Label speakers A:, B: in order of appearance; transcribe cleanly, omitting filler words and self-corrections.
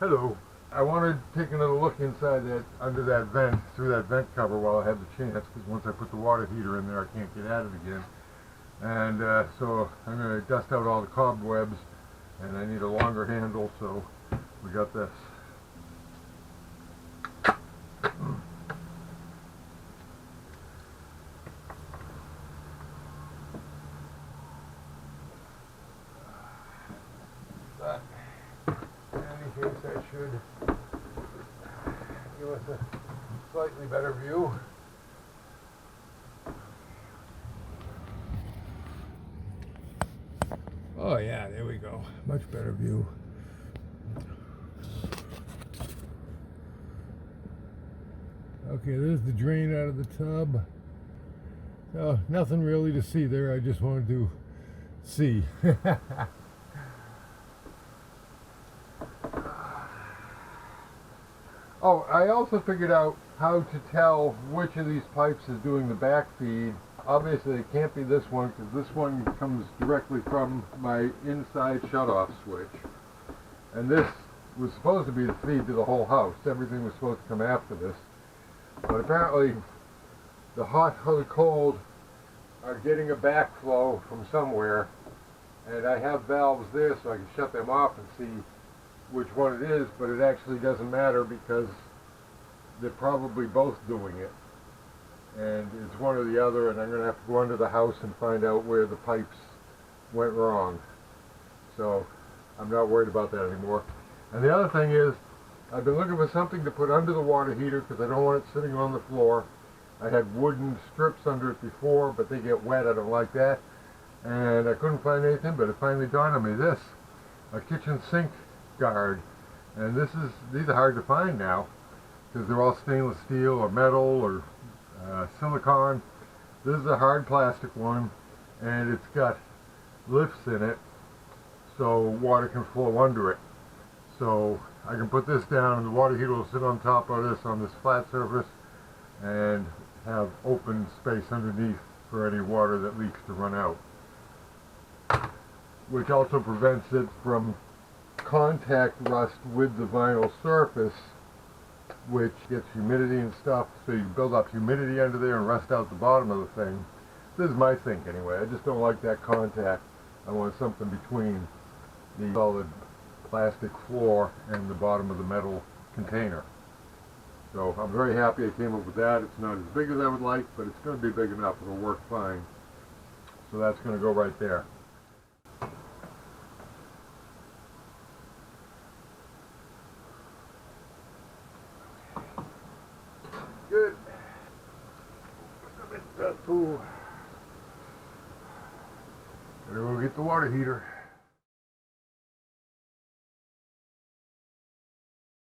A: Hello. I wanted to take another look inside that, under that vent, through that vent cover while I had the chance, because once I put the water heater in there I can't get at it again. And so I'm going to dust out all the cobwebs, and I need a longer handle, so we got this. But in any case, that should give us a slightly better view. Oh yeah, there we go. Much better view. Okay, there's the drain out of the tub. So nothing really to see there. I just wanted to see. Oh, I also figured out how to tell which of these pipes is doing the back feed. Obviously it can't be this one, because this one comes directly from my inside shutoff switch. And this was supposed to be the feed to the whole house. Everything was supposed to come after this. But apparently the hot or the cold are getting a backflow from somewhere. And I have valves there so I can shut them off and see which one it is, but it actually doesn't matter because they're probably both doing it. And it's one or the other, and I'm going to have to go under the house and find out where the pipes went wrong. So I'm not worried about that anymore. And the other thing is, I've been looking for something to put under the water heater because I don't want it sitting on the floor. I had wooden strips under it before, but they get wet. I don't like that. And I couldn't find anything, but it finally dawned on me. This, a kitchen sink guard. And these are hard to find now because they're all stainless steel or metal or silicone. This is a hard plastic one, and it's got lifts in it so water can flow under it. So I can put this down and the water heater will sit on top of this on this flat surface and have open space underneath for any water that leaks to run out, which also prevents it from contact rust with the vinyl surface, which gets humidity and stuff, so you build up humidity under there and rust out the bottom of the thing. This is my think anyway. I just don't like that contact. I want something between the solid plastic floor and the bottom of the metal container. So I'm very happy I came up with that. It's not as big as I would like, but it's going to be big enough. It'll work fine. So that's going to go right there. Good. Better go get the water heater.